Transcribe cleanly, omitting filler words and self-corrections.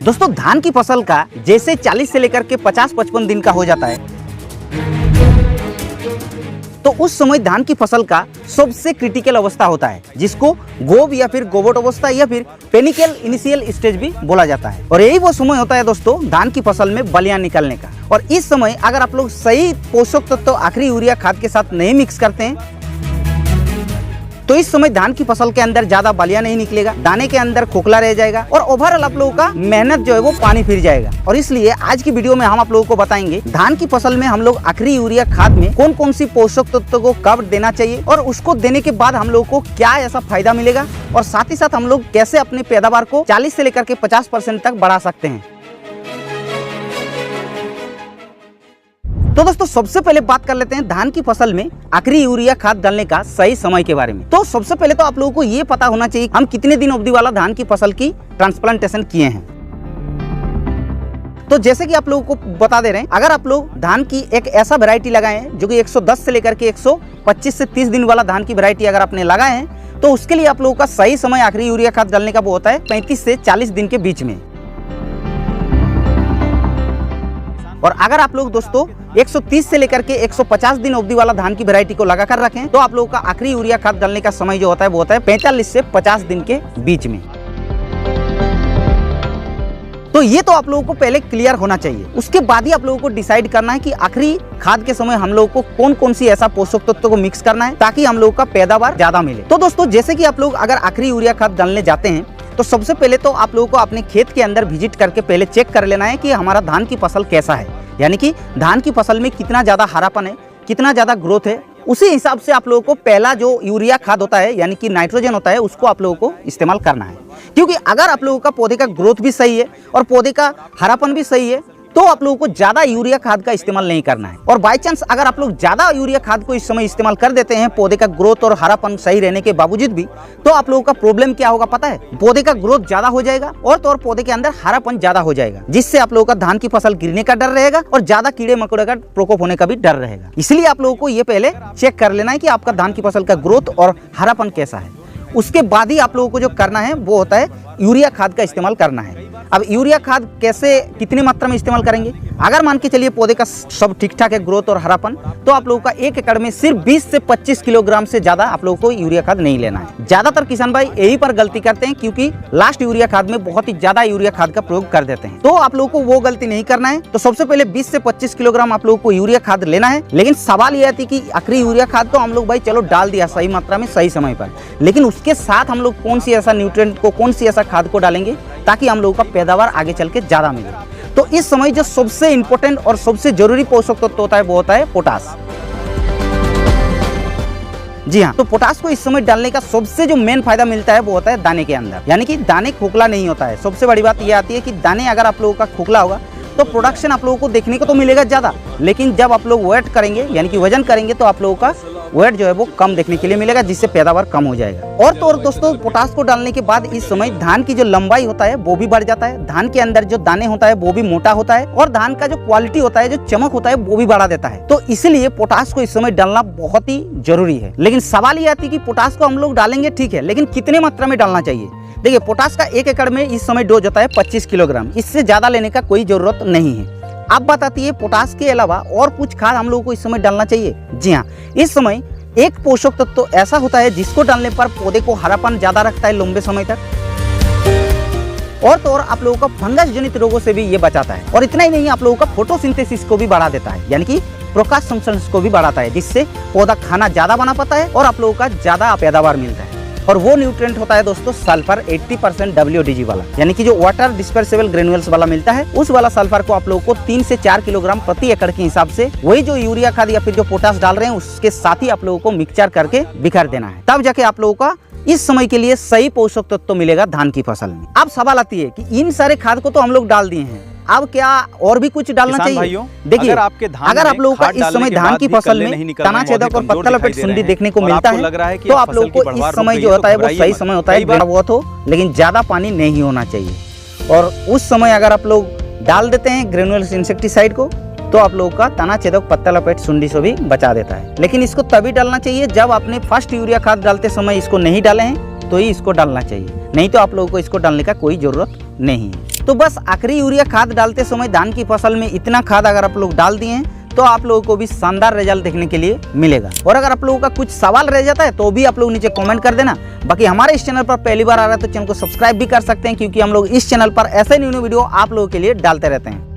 दोस्तों धान की फसल का जैसे 40 से लेकर के 50-55 दिन का हो जाता है तो उस समय धान की फसल का सबसे क्रिटिकल अवस्था होता है, जिसको गोब या फिर गोबट अवस्था या फिर पेनिकल इनिशियल स्टेज भी बोला जाता है। और यही वो समय होता है दोस्तों धान की फसल में बलियां निकलने का। और इस समय अगर आप लोग सही पोषक तत्व तो आखिरी यूरिया खाद के साथ नहीं मिक्स करते हैं तो इस समय धान की फसल के अंदर ज्यादा बलिया नहीं निकलेगा, दाने के अंदर खोखला रह जाएगा और ओवरऑल आप लोगों का मेहनत जो है वो पानी फिर जाएगा। और इसलिए आज की वीडियो में हम आप लोगों को बताएंगे धान की फसल में हम लोग आखिरी यूरिया खाद में कौन कौन सी पोषक तत्व को कब देना चाहिए और उसको देने के बाद हम लोग को क्या ऐसा फायदा मिलेगा और साथ ही साथ हम लोग कैसे अपने पैदावार को 40 से लेकर के 50% तक बढ़ा सकते हैं। तो दोस्तों सबसे पहले बात कर लेते हैं धान की फसल में आखिरी यूरिया खाद डालने का सही समय के बारे में। तो सबसे पहले तो आप लोगों को ये पता होना चाहिए हम कितने दिन अवधि वाला धान की फसल की ट्रांसप्लांटेशन किए हैं। तो जैसे कि आप लोगों को बता दे रहे हैं, अगर आप लोग धान की एक ऐसा वैरायटी लगाए हैं जो कि 110 से लेकर के 125 से 30 दिन वाला धान की वैरायटी अगर आपने लगाए हैं तो उसके लिए आप लोगों का सही समय आखिरी यूरिया खाद डालने का वो होता है 35 से 40 दिन के बीच में। और अगर आप लोग दोस्तों 130 से लेकर के 150 दिन अवधि वाला धान की वैरायटी को लगाकर रखें तो आप लोगों का आखिरी यूरिया खाद डालने का समय जो होता है वो होता है 45 से 50 दिन के बीच में। तो ये तो आप लोगों को पहले क्लियर होना चाहिए। उसके बाद ही आप लोगों को डिसाइड करना है कि आखिरी खाद के समय हम लोगों को कौन कौन सी ऐसा पोषक तत्व को मिक्स करना है ताकि हम लोगों का पैदावार ज्यादा मिले। तो दोस्तों जैसे कि आप लोग अगर आखिरी यूरिया खाद डालने जाते हैं तो सबसे पहले तो आप लोगों को अपने खेत के अंदर विजिट करके पहले चेक कर लेना है कि हमारा धान की फसल कैसा है, यानी कि धान की फसल में कितना ज्यादा हरापन है, कितना ज्यादा ग्रोथ है। उसी हिसाब से आप लोगों को पहला जो यूरिया खाद होता है यानी कि नाइट्रोजन होता है उसको आप लोगों को इस्तेमाल करना है। क्योंकि अगर आप लोगों का पौधे का ग्रोथ भी सही है और पौधे का हरापन भी सही है तो आप लोगों को ज्यादा यूरिया खाद का इस्तेमाल नहीं करना है। और बाय चांस अगर आप लोग ज्यादा यूरिया खाद को इस समय इस्तेमाल कर देते हैं पौधे का ग्रोथ और हरापन सही रहने के बावजूद भी, तो आप लोगों का प्रॉब्लम क्या होगा पता है, पौधे का ग्रोथ ज्यादा हो जाएगा और तो और पौधे के अंदर हरापन ज्यादा हो जाएगा, जिससे आप लोगों का धान की फसल गिरने का डर रहेगा और ज्यादा कीड़े मकोड़े का प्रकोप होने का भी डर रहेगा। इसलिए आप लोगों को ये पहले चेक कर लेना है कि आपका धान की फसल का ग्रोथ और हरापन कैसा है। उसके बाद ही आप लोगों को जो करना है वो होता है यूरिया खाद का इस्तेमाल करना है। अब यूरिया खाद कैसे कितनी मात्रा में इस्तेमाल करेंगे, अगर मान के चलिए पौधे का सब ठीक ठाक है ग्रोथ और हरापन, तो आप लोगों का 1 एकड़ में सिर्फ 20 से 25 किलोग्राम से ज्यादा आप लोगों को यूरिया खाद नहीं लेना है। ज्यादातर किसान भाई यही पर गलती करते हैं क्योंकि लास्ट यूरिया खाद में बहुत ही ज्यादा यूरिया खाद का प्रयोग कर देते हैं। तो आप लोगों को वो गलती नहीं करना है। तो सबसे पहले 20 से 25 किलोग्राम आप लोगों को यूरिया खाद लेना है। लेकिन सवाल यह आती कि आखिरी यूरिया खाद तो हम लोग भाई चलो डाल दिया सही मात्रा में सही समय पर, लेकिन उसके साथ हम लोग कौन सी ऐसा न्यूट्रिएंट को कौन सी ऐसा खाद को डालेंगे ताकि हम लोगों का पैदावार आगे चल के ज्यादा मिले। तो इस समय जो सबसे इंपॉर्टेंट और सबसे जरूरी पोषक तत्व होता है वो होता है पोटास। जी हाँ, तो पोटास को इस समय डालने का सबसे जो मेन फायदा मिलता है वो होता है दाने के अंदर, यानी कि दाने खोखला नहीं होता है। सबसे बड़ी बात ये आती है कि दाने अगर आप लोगों का खोखला होगा तो प्रोडक्शन आप लोगों को देखने को तो मिलेगा ज्यादा, लेकिन जब आप लोग वेट करेंगे यानी कि वजन करेंगे तो आप लोगों का वेट जो है वो कम देखने के लिए मिलेगा, जिससे पैदावार कम हो जाएगा। और तो और दोस्तों पोटास को डालने के बाद इस समय धान की जो लंबाई होता है वो भी बढ़ जाता है, धान के अंदर जो दाने होता है वो भी मोटा होता है और धान का जो क्वालिटी होता है, जो चमक होता है वो भी बढ़ा देता है। तो इसलिए पोटास को इस समय डालना बहुत ही जरूरी है। लेकिन सवाल ये आती है कि पोटास को हम लोग डालेंगे ठीक है, लेकिन कितने मात्रा में डालना चाहिए। देखिए पोटास का 1 एकड़ में इस समय डोज होता है 25 किलोग्राम, इससे ज्यादा लेने का कोई जरूरत नहीं है। अब बात आती है पोटास के अलावा और कुछ खाद हम लोगों को इस समय डालना चाहिए। जी हाँ, इस समय एक पोषक तत्व तो ऐसा होता है जिसको डालने पर पौधे को हरापन ज्यादा रखता है लंबे समय तक, और तो और आप लोगों का फंगस जनित रोगों से भी ये बचाता है। और इतना ही नहीं, आप लोगों का फोटोसिंथेसिस को भी बढ़ा देता है, यानी कि प्रकाश संश्लेषण को भी बढ़ाता है, जिससे पौधा खाना ज्यादा बना पाता है और आप लोगों का ज्यादा पैदावार मिलता है। और वो न्यूट्रिएंट होता है दोस्तों सल्फर 80% WDG वाला, यानी कि जो वाटर डिस्पर्सिबल ग्रेन्युल्स वाला मिलता है, उस वाला सल्फर को आप लोगों को 3 से 4 किलोग्राम प्रति एकड़ के हिसाब से वही जो यूरिया खाद या फिर जो पोटास डाल रहे हैं उसके साथ ही आप लोगों को मिक्सचर करके बिखर देना है। तब जाके आप लोगों का इस समय के लिए सही पोषक तत्व तो मिलेगा धान की फसल में। अब सवाल आती है कि इन सारे खाद को तो हम लोग डाल दिए हैं, अब क्या और भी कुछ डालना चाहिए। देखिए अगर आप लोगों का इस समय धान की फसल में तना छेदक और पत्ता लपेट सुंडी देखने को मिलता है तो आप लोगों को इस समय जो होता है वो सही समय होता है, बहुत हो लेकिन ज्यादा पानी नहीं होना चाहिए। और उस समय अगर आप लोग डाल देते हैं ग्रेन्युलस इंसेक्टिसाइड को तो आप लोगों का तना छेदक पत्ता लपेट सुंडी से भी बचा देता है। लेकिन इसको तभी डालना चाहिए जब आपने फर्स्ट यूरिया खाद डालते समय इसको नहीं डाले हैं तो ही इसको डालना चाहिए, नहीं तो आप लोगों को इसको डालने का कोई जरूरत नहीं है। तो बस आखिरी यूरिया खाद डालते समय धान की फसल में इतना खाद अगर आप लोग डाल दिए हैं तो आप लोगों को भी शानदार रिजल्ट देखने के लिए मिलेगा। और अगर आप लोगों का कुछ सवाल रह जाता है तो भी आप लोग नीचे कमेंट कर देना। बाकी हमारे इस चैनल पर पहली बार आ रहा है तो चैनल को सब्सक्राइब भी कर सकते हैं, क्योंकि हम लोग इस चैनल पर ऐसे न्यू वीडियो आप लोगों के लिए डालते रहते हैं।